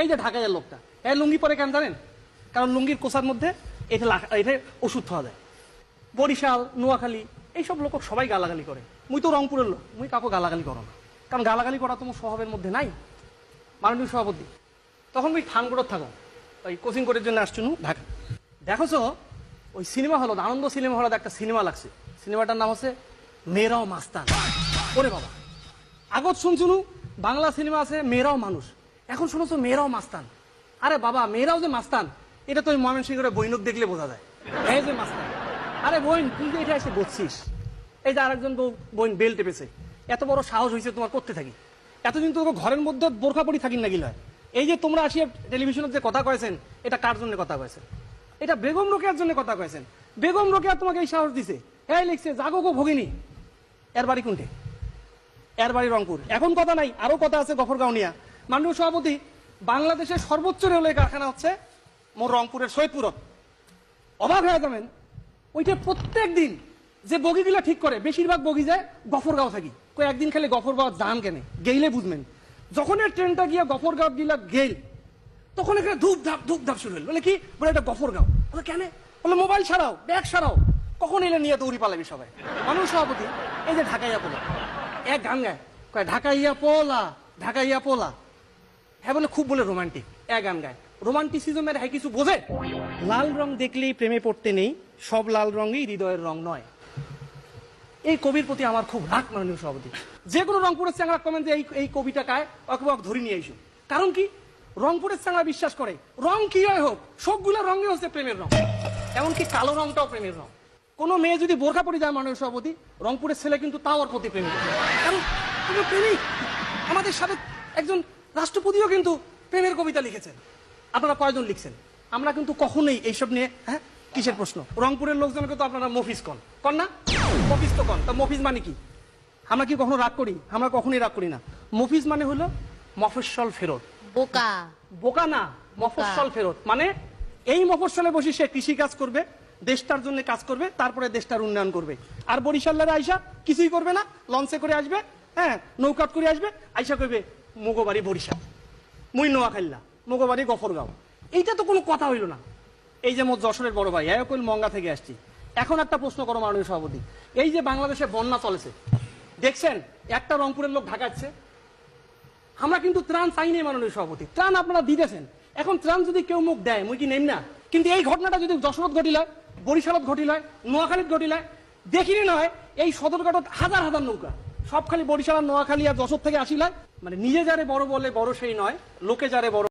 এই যে ঢাকাইয়ের লোকটা এই লুঙ্গি পরে কেন জানেন? কারণ লুঙ্গির কোষার মধ্যে এটা ওষুধ খাওয়া যায়। বরিশাল, নোয়াখালী এইসব লোক সবাই গালাগালি করে। মুই তো রংপুরের লোক, মুই কাউকে গালাগালি করো না, কারণ গালাগালি করা তোমার স্বভাবের মধ্যে নাই। মাননীয় সভাপতি, তখন ওই থানগড় থাকো, ওই কোচিং করার জন্য আসছুন ঢাকা। দেখোছো ওই সিনেমা হল, আনন্দ সিনেমা হলে একটা সিনেমা লাগছে, সিনেমাটার নাম হচ্ছে মেয়েরাও মাস্তান। ওরে বাবা, আগত শুনছুনু বাংলা সিনেমা আছে মেয়েরাও মানুষ, এখন শুনেছো মেয়েরাও মাস্তান। আরে বাবা, মেয়েরাও যে মাস্তান এটা তো ওই ময়মনসিংহের বৈনক দেখলে বোঝা যায়। এই যে মাস্তান, আরে বোন তুই যে এটা এসে বসছিস, এই যে আরেকজন বোন বেল টেপেছে, এত বড় সাহস হয়েছে তোমার করতে থাকি। এতদিন তো ঘরের মধ্যে বোরখা পরি থাকি না গিলা। এই যে তোমরা আসিয়া টেলিভিশনের যে কথা কয়েছেন, এটা কার জন্য কথা কয়েছেন? এটা বেগম রোকেয়ার জন্য কথা কয়েছেন। বেগম রোকেয়া তোমাকে এই সাহস দিছে, এই লিখছে জাগো গো ভগিনী। এর বাড়ি কোনটে? এর বাড়ি রংপুর। এখন কথা নাই, আরো কথা আছে গফরগাঁও নিয়া। মাননীয় সভাপতি, বাংলাদেশের সর্বোচ্চ রেলওয়ে কারখানা হচ্ছে মোর রংপুরের সৈয়দপুরত। অবাক হয়ে যাবেন, ওইটা প্রত্যেক দিন যে বগিগুলা ঠিক করে বেশিরভাগ বগি যায় গফরগাঁও থাকি। একদিন খালি গফরগাঁও যান কেন গেইলে বুঝবেন। যখন এই ট্রেনটা গিয়া গফরগাঁও গিলা গেল, তখন এখানে ধূপ ধাপ শুরু হল। বলে কি বলে এটা গফরগাঁও। বলে কেন? বলে মোবাইল ছাড়াও, ব্যাগ ছাড়াও, কখন এলে নিয়ে দৌড়ি পালাবি সবাই। মাননীয় সভাপতি, এই যে ঢাকাইয়া পোলা এক গান গায়, কয় ঢাকাইয়া পোলা, ঢাকাইয়া পোলা। হ্যাঁ বলে খুব বলে রোমান্টিক, এক গান গায়। রোমান্টিসিজমের হ্যাঁ কিছু বোঝে? লাল রং দেখলেই প্রেমে পড়তে নেই, সব লাল রঙই হৃদয়ের রং নয়। এই কবির প্রতি আমার খুব রাগ। মাননীয় সভাপতি, যে কোনো রংপুরের চ্যাংড়া কমেন যে এই কবিটা কায় ওকে ধরি নিয়ে আইসো। কারণ কি? রংপুরের চ্যাংড়া বিশ্বাস করে রং কি হয় হোক, সবগুলো রঙে হচ্ছে প্রেমের রং, এমনকি কালো রংটাও প্রেমের রং। কোনো মেয়ে যদি বোরখা পরে যায় মাননীয় সভাপতি, রংপুরের ছেলে কিন্তু তাও ওর প্রতি প্রেমিক। কারণ প্রেমিক। আমাদের সাথে একজন রাষ্ট্রপতিও কিন্তু প্রেমের কবিতা লিখেছেন। আপনারা কয়জন লিখছেন? আমরা কিন্তু কখনোই এইসব নিয়ে হ্যাঁ কিসের প্রশ্ন? রংপুরের লোকজনকে তো আপনারা মফিজ কন না? মফিজ তো কন। তা মফিজ মানে কি? আমরা কি কখনো রাগ করি? আমরা কখনোই রাগ করি না। মফিজ মানে হলো মফস্বল ফেরত। বোকা। বোকা না, মফস্বল ফেরত। মানে এই মফস্বলে বসে সে কৃষি কাজ করবে, দেশটার জন্য কাজ করবে, তারপরে দেশটার উন্নয়ন করবে। আর বরিশালের আইসা কিছুই করবে না, লঞ্চে করে আসবে, হ্যাঁ নৌকাত করে আসবে, আইসা করবে মুগোবাড়ি বরিশাল, মুই নোয়াখাইল্লা, মুগোবাড়ি গফরগাঁও। এইটা তো কোনো কথা হইল না। এই যে মোট যশোরের বড় ভাই একল মঙ্গা থেকে আসছি। এখন একটা প্রশ্ন করো মাননীয় সভাপতি, এই যে বাংলাদেশে বন্যা চলেছে দেখছেন, একটা রংপুরের লোক ঢাকাচ্ছে। আমরা কিন্তু ত্রাণ চাই নাই মাননীয় সভাপতি, ত্রাণ আপনারা দিতেছেন। এখন ত্রাণ যদি কেউ মুখ দেয় মুই কি নেম না? কিন্তু এই ঘটনাটা যদি যশোরত ঘটিলায়, বরিশালত ঘটিলায়, নোয়াখালীত ঘটিলায়, দেখিনি নয় এই সদরঘাটত হাজার হাজার নৌকা, সব খালি বরিশাল, নোয়াখালী আর যশোর থেকে আসিলায়। মানে নিজে যারে বড় বলে বড় সেই নয়, লোকে যারে বড়